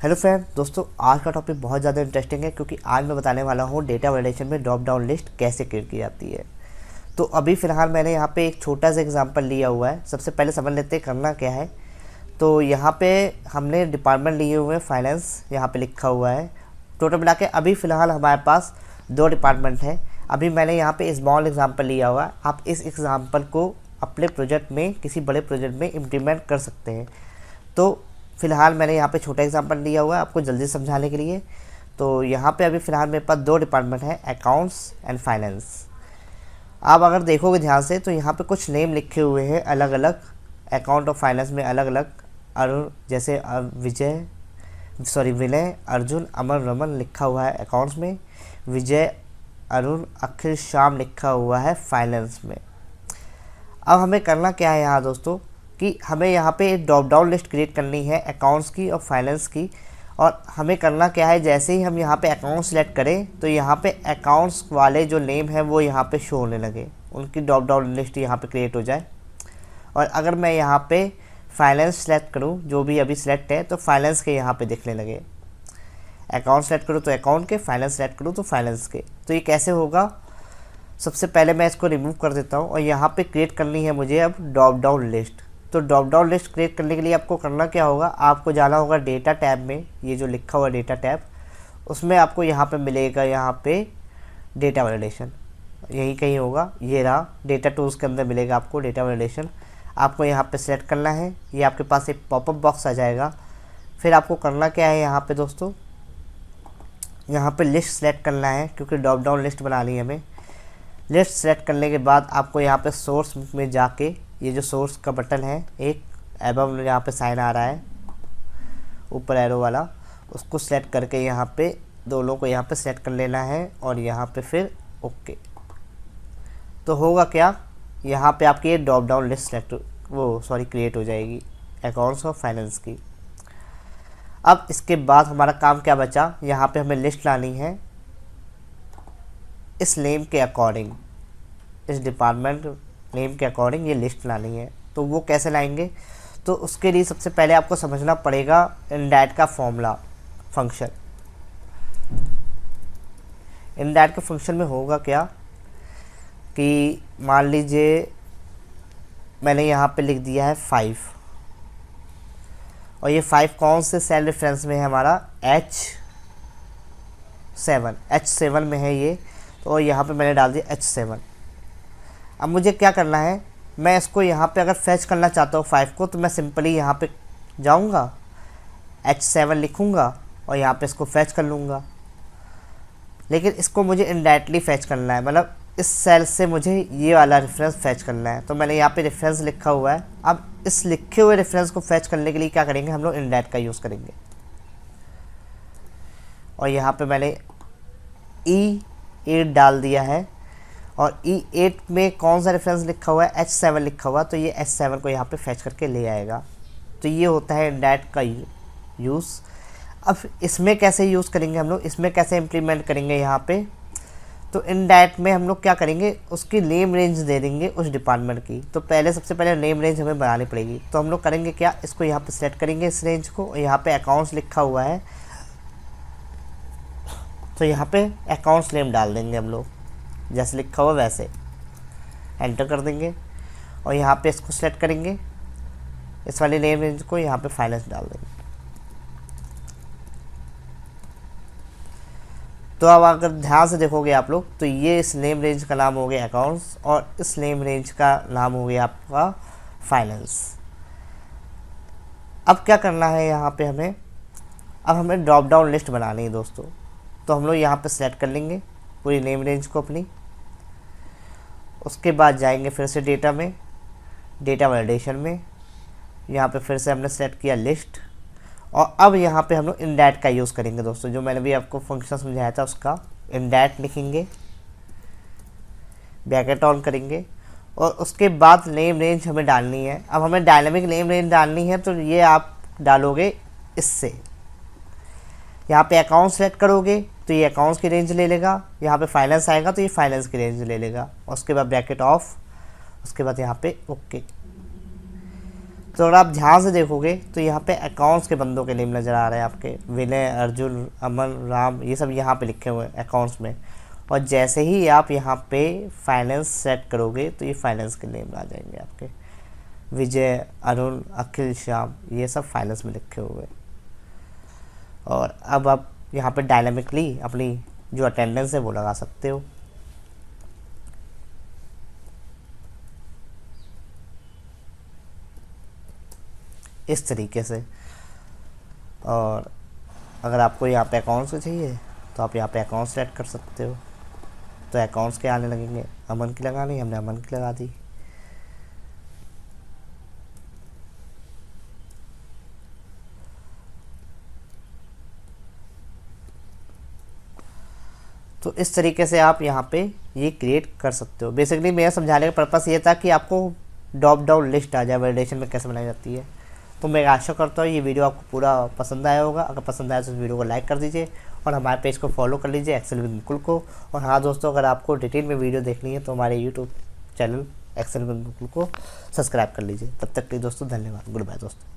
Hello friend दोस्तों, आज का टॉपिक बहुत ज़्यादा इंटरेस्टिंग है क्योंकि आज मैं बताने वाला हूँ डेटा वैलिडेशन में ड्रॉप डाउन लिस्ट कैसे क्रिएट की जाती है। तो अभी फ़िलहाल मैंने यहाँ पे एक छोटा सा एग्जांपल लिया हुआ है। सबसे पहले समझ लेते हैं करना क्या है। तो यहाँ पे हमने डिपार्टमेंट लिए हुए हैं, फाइनेंस यहाँ पे लिखा हुआ है। टोटल मिला के अभी फ़िलहाल हमारे पास 2 डिपार्टमेंट है। अभी मैंने यहाँ पे स्मॉल एग्जाम्पल लिया हुआ है। आप इस एग्जाम्पल को अपने प्रोजेक्ट में, किसी बड़े प्रोजेक्ट में इम्प्लीमेंट कर सकते हैं। तो फ़िलहाल मैंने यहाँ पे छोटा एग्जांपल लिया हुआ है आपको जल्दी समझाने के लिए। तो यहाँ पे अभी फ़िलहाल मेरे पास 2 डिपार्टमेंट हैं, अकाउंट्स एंड फाइनेंस। आप अगर देखोगे ध्यान से तो यहाँ पे कुछ नेम लिखे हुए हैं अलग अलग। अकाउंट और फाइनेंस में अलग अलग अरुण, जैसे विनय, अर्जुन, अमर, रमन लिखा हुआ है अकाउंट्स में। विजय, अरुण, अखिल, श्याम लिखा हुआ है फाइनेंस में। अब हमें करना क्या है यहाँ दोस्तों कि हमें यहाँ पे एक ड्रॉप डाउन लिस्ट क्रिएट करनी है अकाउंट्स की और फाइनेंस की। और हमें करना क्या है, जैसे ही हम यहाँ पे अकाउंट सेलेक्ट करें तो यहाँ पे अकाउंट्स वाले जो नेम है वो यहाँ पे शो होने लगे, उनकी ड्रॉप डाउन लिस्ट यहाँ पे क्रिएट हो जाए। और अगर मैं यहाँ पे फाइनेंस सेलेक्ट करूँ, जो भी अभी सिलेक्ट है, तो फाइनेंस के यहाँ पे दिखने लगे। अकाउंट सेलेक्ट करूँ तो अकाउंट के, फाइनेंस सेलेक्ट करूँ तो फाइनेंस के। तो ये कैसे होगा, सबसे पहले मैं इसको रिमूव कर देता हूँ और यहाँ पे क्रिएट करनी है मुझे अब ड्रॉप डाउन लिस्ट। तो ड्रॉप डाउन लिस्ट क्रिएट करने के लिए आपको करना क्या होगा, आपको जाना होगा डेटा टैब में। ये जो लिखा हुआ डेटा टैब, उसमें आपको यहाँ पे मिलेगा, यहाँ पे डेटा वैलिडेशन यही कहीं होगा। ये रहा, डेटा टूल्स के अंदर मिलेगा आपको डेटा वैलिडेशन। आपको यहाँ पे सेलेक्ट करना है, ये आपके पास एक पॉपअप बॉक्स आ जाएगा। फिर आपको करना क्या है यहाँ पे दोस्तों, यहाँ पे लिस्ट सेलेक्ट करना है क्योंकि ड्रॉप डाउन लिस्ट बनानी है हमें। लिस्ट सेलेक्ट करने के बाद आपको यहाँ पे सोर्स में जाके, ये जो सोर्स का बटन है एक एबव यहाँ पे साइन आ रहा है ऊपर एरो वाला, उसको सेलेक्ट करके यहाँ पे दोनों को यहाँ पे सेलेक्ट कर लेना है और यहाँ पे फिर ओके। तो होगा क्या, यहाँ पे आपकी ये ड्रॉप डाउन लिस्ट क्रिएट हो जाएगी अकाउंट्स और फाइनेंस की। अब इसके बाद हमारा काम क्या बचा, यहाँ पे हमें लिस्ट लानी है इस नेम के अकॉर्डिंग, इस डिपार्टमेंट नेम के अकॉर्डिंग ये लिस्ट लानी है। तो वो कैसे लाएंगे, तो उसके लिए सबसे पहले आपको समझना पड़ेगा इंडैट का फॉर्मूला फंक्शन। इंडैट के फंक्शन में होगा क्या कि मान लीजिए मैंने यहाँ पे लिख दिया है 5, और ये 5 कौन से सेल रेफरेंस में है, हमारा H7 में है ये। तो यहाँ पे मैंने डाल दिया H7। अब मुझे क्या करना है, मैं इसको यहाँ पे अगर फैच करना चाहता हूँ 5 को, तो मैं सिंपली यहाँ पे जाऊँगा, H7 लिखूँगा और यहाँ पे इसको फैच कर लूँगा। लेकिन इसको मुझे इनडायरेक्टली फैच करना है, मतलब इस सेल से मुझे ये वाला रेफरेंस फैच करना है। तो मैंने यहाँ पे रेफरेंस लिखा हुआ है। अब इस लिखे हुए रेफरेंस को फैच करने के लिए क्या करेंगे, हम लोग इनडायरेक्ट का यूज़ करेंगे। और यहाँ पे मैंने E8 डाल दिया है, और E8 में कौन सा रेफरेंस लिखा हुआ है, H7 लिखा हुआ, तो ये H7 को यहाँ पे फैच करके ले आएगा। तो ये होता है इंडैट का यूज़। अब इसमें कैसे यूज़ करेंगे हम लोग, इसमें कैसे इम्प्लीमेंट करेंगे यहाँ पे, तो इंडैट में हम लोग क्या करेंगे, उसकी नेम रेंज दे देंगे उस डिपार्टमेंट की। तो सबसे पहले नेम रेंज हमें बनानी पड़ेगी। तो हम लोग करेंगे क्या, इसको यहाँ पे सेलेक्ट करेंगे इस रेंज को, यहाँ पे अकाउंट्स लिखा हुआ है तो यहाँ पे अकाउंट्स नेम डाल देंगे हम लोग, जैसे लिखा हुआ वैसे एंटर कर देंगे। और यहाँ पे इसको सेलेक्ट करेंगे, इस वाली नेम रेंज को, यहाँ पे फाइनेंस डाल देंगे। तो अब अगर ध्यान से देखोगे आप लोग, तो ये इस नेम रेंज का नाम हो गया अकाउंट्स और इस नेम रेंज का नाम हो गया आपका फाइनेंस। अब क्या करना है यहाँ पे हमें, अब हमें ड्रॉप डाउन लिस्ट बनानी है दोस्तों। तो हम लोग यहाँ पे सेलेक्ट कर लेंगे पूरी नेम रेंज को अपनी। उसके बाद जाएंगे फिर से डेटा में, डेटा वैलिडेशन में, यहाँ पे फिर से हमने सेलेक्ट किया लिस्ट। और अब यहाँ पे हम लोग इंडैट का यूज़ करेंगे दोस्तों, जो मैंने भी आपको फंक्शन समझाया था उसका। इंडैट लिखेंगे, ब्रैकेट ऑन करेंगे, और उसके बाद नेम रेंज हमें डालनी है। अब हमें डायनामिक नेम रेंज डालनी है, तो ये आप डालोगे इससे, यहाँ पे अकाउंट सेलेक्ट करोगे तो ये अकाउंट्स की रेंज ले लेगा, यहाँ पे फाइनेंस आएगा तो ये फाइनेंस की रेंज ले लेगा। उसके बाद ब्रैकेट ऑफ, उसके बाद यहाँ पे ओके। तो अगर आप ध्यान से देखोगे तो यहाँ पे अकाउंट्स के बंदों के नेम नज़र आ रहे हैं आपके, विनय, अर्जुन, अमन, राम, ये सब यहाँ पे लिखे हुए हैं अकाउंट्स में। और जैसे ही आप यहाँ पे फाइनेंस सेट करोगे तो ये फाइनेंस के नेम आ जाएंगे आपके, विजय, अरुण, अखिल, श्याम, ये सब फाइनेंस में लिखे हुए हैं। और अब आप यहाँ पे डायनामिकली अपनी जो अटेंडेंस है वो लगा सकते हो। इस तरीके से। और अगर आपको यहाँ पे अकाउंट्स को चाहिए तो आप यहाँ पे अकाउंट सेलेक्ट कर सकते हो, तो अकाउंट्स के आने लगेंगे। अमन की लगानी, हमने अमन की लगा दी। तो इस तरीके से आप यहाँ पे ये क्रिएट कर सकते हो। बेसिकली मेरा समझाने का पर्पस ये था कि आपको ड्रॉप डाउन लिस्ट आ जाए वैलिडेशन में कैसे बनाई जाती है। तो मैं आशा करता हूँ ये वीडियो आपको पूरा पसंद आया होगा। अगर पसंद आया तो इस वीडियो को लाइक कर दीजिए और हमारे पेज को फॉलो कर लीजिए एक्सेल विद मुकुल को। और हाँ दोस्तों, अगर आपको डिटेल में वीडियो देखनी है तो हमारे YouTube channel Excel with Mukul को सब्सक्राइब कर लीजिए। तब तक के लिए दोस्तों धन्यवाद, गुड बाय दोस्तों।